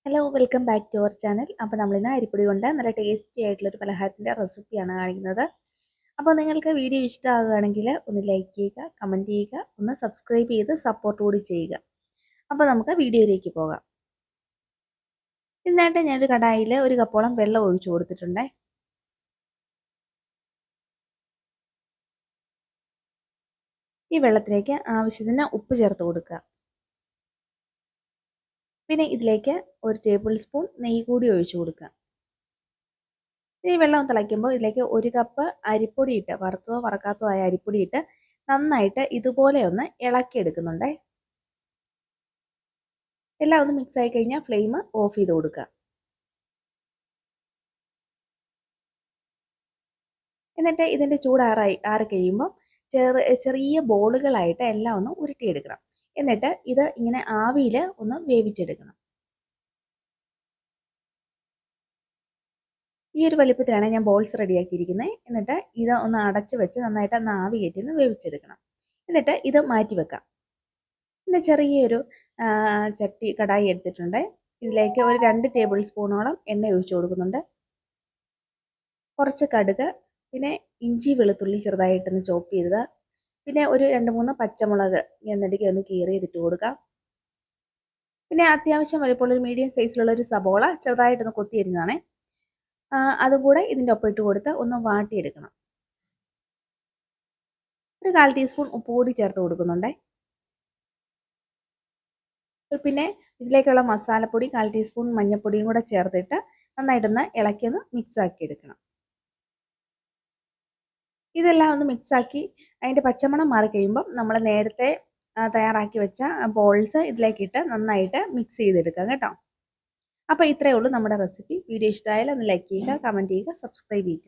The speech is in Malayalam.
Hello welcome back to our channel. അപ്പോൾ നമ്മളിന്ന് അരിപ്പൊടി കൊണ്ട് നല്ല ടേസ്റ്റി ആയിട്ടുള്ളൊരു പലഹാരത്തിൻ്റെ റെസിപ്പിയാണ് കാണിക്കുന്നത്. അപ്പോൾ നിങ്ങൾക്ക് വീഡിയോ ഇഷ്ടമാകുകയാണെങ്കിൽ ഒന്ന് ലൈക്ക് ചെയ്യുക, കമൻറ്റ് ചെയ്യുക, ഒന്ന് സബ്സ്ക്രൈബ് ചെയ്ത് സപ്പോർട്ട് കൂടി ചെയ്യുക. അപ്പോൾ നമുക്ക് വീഡിയോയിലേക്ക് പോകാം. ഇതിനായിട്ട് ഞാനൊരു കടായിൽ ഒരു കപ്പോളം വെള്ളം ഒഴിച്ചു കൊടുത്തിട്ടുണ്ട്. ഈ വെള്ളത്തിലേക്ക് ആവശ്യത്തിന് ഉപ്പ് ചേർത്ത് കൊടുക്കുക. പിന്നെ ഇതിലേക്ക് ഒരു ടേബിൾ സ്പൂൺ നെയ്യ് കൂടി ഒഴിച്ചു കൊടുക്കുക. ഈ വെള്ളം തിളയ്ക്കുമ്പോൾ ഇതിലേക്ക് ഒരു കപ്പ് അരിപ്പൊടി ഇട്ട്, വറുത്തതോ വറക്കാത്തതോ ആയ അരിപ്പൊടി ഇട്ട് നന്നായിട്ട് ഇതുപോലെ ഒന്ന് ഇളക്കിയെടുക്കുന്നുണ്ടേ. എല്ലാം ഒന്ന് മിക്സ് ആയി കഴിഞ്ഞാൽ ഫ്ലെയിം ഓഫ് ചെയ്ത് കൊടുക്കുക. എന്നിട്ട് ഇതിൻ്റെ ആറി കഴിയുമ്പോൾ ചെറിയ ബോളുകളായിട്ട് എല്ലാം ഒന്ന് ഉരുട്ടിയെടുക്കണം. എന്നിട്ട് ഇത് ഇങ്ങനെ ആവിയിൽ ഒന്ന് വേവിച്ചെടുക്കണം. ഈ ഒരു വലിപ്പത്തിലാണ് ഞാൻ ബോൾസ് റെഡിയാക്കിയിരിക്കുന്നത്. എന്നിട്ട് ഇത് ഒന്ന് അടച്ച് വെച്ച് നന്നായിട്ട് ഒന്ന് ആവി കയറ്റി ഒന്ന് വേവിച്ചെടുക്കണം. എന്നിട്ട് ഇത് മാറ്റി വെക്കാം. പിന്നെ ചെറിയൊരു കടായി എടുത്തിട്ടുണ്ട്. ഇതിലേക്ക് ഒരു 2 ടേബിൾ സ്പൂണോളം എണ്ണ ഒഴിച്ചു കൊടുക്കുന്നുണ്ട്. കുറച്ച് കടുക്, പിന്നെ ഇഞ്ചി വെളുത്തുള്ളി ചെറുതായിട്ടൊന്ന് ചോപ്പ് ചെയ്തത്, പിന്നെ ഒരു 2-3 പച്ചമുളക് എണ്ണടിക്ക് ഒന്ന് കീറിയതിട്ട് കൊടുക്കാം. പിന്നെ അത്യാവശ്യം വലിപ്പമുള്ള ഒരു മീഡിയം സൈസിലുള്ള ഒരു സബോള ചെറുതായിട്ടൊന്ന് കൊത്തിയരിഞ്ഞതാണ്. അതും കൂടെ ഇതിൻ്റെ ഒപ്പം ഇട്ട് കൊടുത്ത് ഒന്ന് വാട്ടിയെടുക്കണം. ഒരു 1/4 ടീസ്പൂൺ ഉപ്പ് കൂടി ചേർത്ത് കൊടുക്കുന്നുണ്ട്. പിന്നെ ഇതിലേക്കുള്ള മസാലപ്പൊടി 1/4 ടീസ്പൂൺ മഞ്ഞൾപ്പൊടിയും കൂടെ ചേർത്തിട്ട് നന്നായിട്ടൊന്ന് ഇളക്കിയൊന്ന് മിക്സ് ആക്കി എടുക്കണം. ഇതെല്ലാം ഒന്ന് മിക്സാക്കി അതിൻ്റെ പച്ചമണം മാറി കഴിയുമ്പം നമ്മൾ നേരത്തെ തയ്യാറാക്കി വെച്ച ബോൾസ് ഇതിലേക്കിട്ട് നന്നായിട്ട് മിക്സ് ചെയ്തെടുക്കാം കേട്ടോ. അപ്പോൾ ഇത്രയേ ഉള്ളൂ നമ്മുടെ റെസിപ്പി. വീഡിയോ ഇഷ്ടമായാൽ ഒന്ന് ലൈക്ക് ചെയ്യുക, കമൻറ്റ് ചെയ്യുക, സബ്സ്ക്രൈബ് ചെയ്യുക.